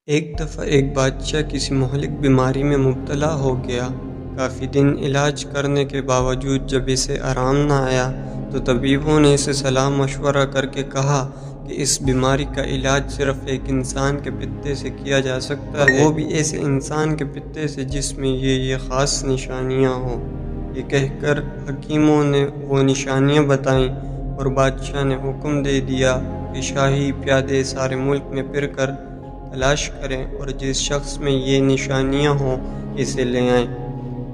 ایک دفعہ ایک بادشاہ کسی مہلک بیماری میں مبتلا ہو گیا۔ کافی دن علاج کرنے کے باوجود جب اسے آرام نہ آیا تو طبیبوں نے اسے صلاح مشورہ کر کے کہا کہ اس بیماری کا علاج صرف ایک انسان کے پتے سے کیا جا سکتا ہے، وہ بھی ایسے انسان کے پتے سے جس میں یہ خاص نشانیاں ہوں۔ یہ کہہ کر حکیموں نے وہ نشانیاں بتائیں اور بادشاہ نے حکم دے دیا کہ شاہی پیادے سارے ملک میں پھر کر تلاش کریں اور جس شخص میں یہ نشانیاں ہوں اسے لے آئیں۔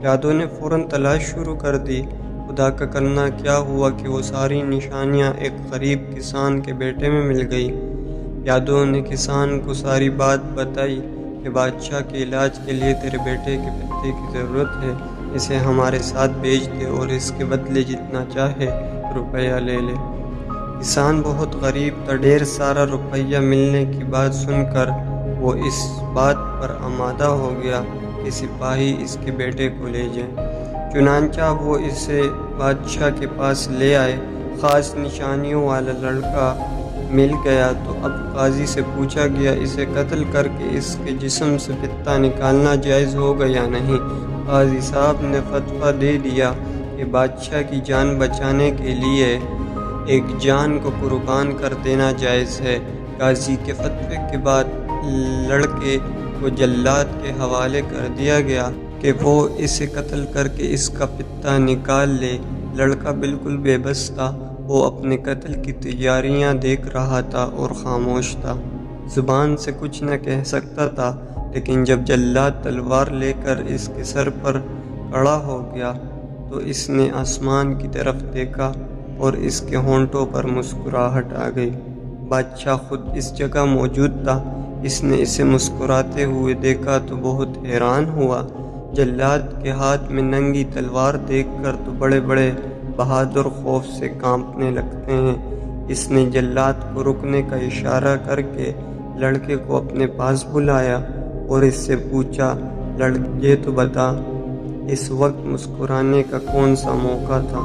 پیادوں نے فوراً تلاش شروع کر دی۔ خدا کا کرنا کیا ہوا کہ وہ ساری نشانیاں ایک غریب کسان کے بیٹے میں مل گئی۔ پیادوں نے کسان کو ساری بات بتائی کہ بادشاہ کے علاج کے لیے تیرے بیٹے کے پتے کی ضرورت ہے، اسے ہمارے ساتھ بھیج دے اور اس کے بدلے جتنا چاہے روپیہ لے لے۔ کسان بہت غریب تھا، ڈھیر سارا روپیہ ملنے کی بات سن کر وہ اس بات پر آمادہ ہو گیا کہ سپاہی اس کے بیٹے کو لے جائیں۔ چنانچہ وہ اسے بادشاہ کے پاس لے آئے۔ خاص نشانیوں والا لڑکا مل گیا تو اب قاضی سے پوچھا گیا اسے قتل کر کے اس کے جسم سے پتا نکالنا جائز ہوگا یا نہیں۔ قاضی صاحب نے فتویٰ دے دیا کہ بادشاہ کی جان بچانے کے لیے ایک جان کو قربان کر دینا جائز ہے۔ قاضی کے فتوے کے بعد لڑکے کو جلاد کے حوالے کر دیا گیا کہ وہ اسے قتل کر کے اس کا پتا نکال لے۔ لڑکا بالکل بے بس تھا، وہ اپنے قتل کی تیاریاں دیکھ رہا تھا اور خاموش تھا، زبان سے کچھ نہ کہہ سکتا تھا۔ لیکن جب جلاد تلوار لے کر اس کے سر پر کھڑا ہو گیا تو اس نے آسمان کی طرف دیکھا اور اس کے ہونٹوں پر مسکراہٹ آ گئی۔ بادشاہ خود اس جگہ موجود تھا، اس نے اسے مسکراتے ہوئے دیکھا تو بہت حیران ہوا۔ جلاد کے ہاتھ میں ننگی تلوار دیکھ کر تو بڑے بڑے بہادر خوف سے کانپنے لگتے ہیں۔ اس نے جلاد کو رکنے کا اشارہ کر کے لڑکے کو اپنے پاس بلایا اور اس سے پوچھا، یہ تو بتا اس وقت مسکرانے کا کون سا موقع تھا؟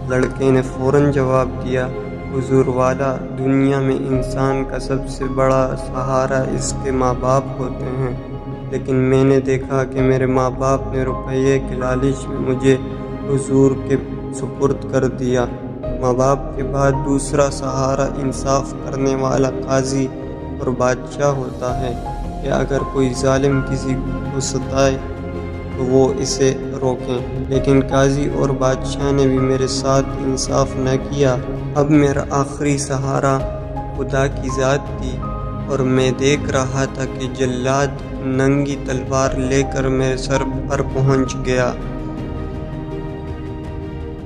لڑکے نے فوراً جواب دیا، حضور والا، دنیا میں انسان کا سب سے بڑا سہارا اس کے ماں باپ ہوتے ہیں، لیکن میں نے دیکھا کہ میرے ماں باپ نے روپیے کے لالچ میں مجھے حضور کے سپرد کر دیا۔ ماں باپ کے بعد دوسرا سہارا انصاف کرنے والا قاضی اور بادشاہ ہوتا ہے کہ اگر کوئی ظالم کسی کو ستائے تو وہ اسے روکیں، لیکن قاضی اور بادشاہ نے بھی میرے ساتھ انصاف نہ کیا۔ اب میرا آخری سہارا خدا کی ذات تھی اور میں دیکھ رہا تھا کہ جلاد ننگی تلوار لے کر میرے سر پر پہنچ گیا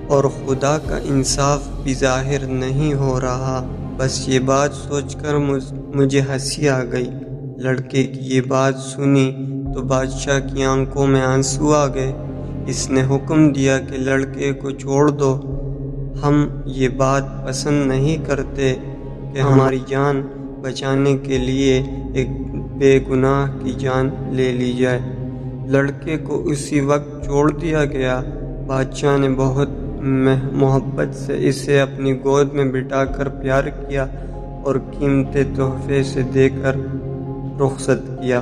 اور خدا کا انصاف بھی ظاہر نہیں ہو رہا۔ بس یہ بات سوچ کر مجھے ہنسی آ گئی۔ لڑکے کی یہ بات سنی تو بادشاہ کی آنکھوں میں آنسو آ گئے۔ اس نے حکم دیا کہ لڑکے کو چھوڑ دو، ہم یہ بات پسند نہیں کرتے کہ ہماری جان بچانے کے لیے ایک بے گناہ کی جان لے لی جائے۔ لڑکے کو اسی وقت چھوڑ دیا گیا۔ بادشاہ نے بہت محبت سے اسے اپنی گود میں بٹھا کر پیار کیا اور قیمتی تحفے سے دے کر رخصت کیا۔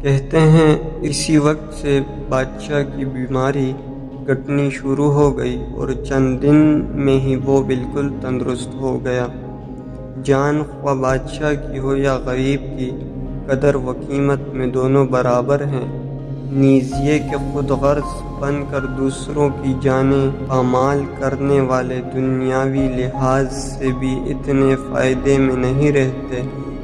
کہتے ہیں اسی وقت سے بادشاہ کی بیماری گھٹنی شروع ہو گئی اور چند دن میں ہی وہ بالکل تندرست ہو گیا۔ جان خواہ بادشاہ کی ہو یا غریب کی، قدر و قیمت میں دونوں برابر ہیں۔ نیز یہ کہ خود غرض بن کر دوسروں کی جانیں پامال کرنے والے دنیاوی لحاظ سے بھی اتنے فائدے میں نہیں رہتے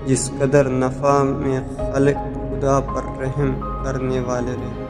جس قدر نفع میں خلق خدا پر رحم کرنے والے رہتے۔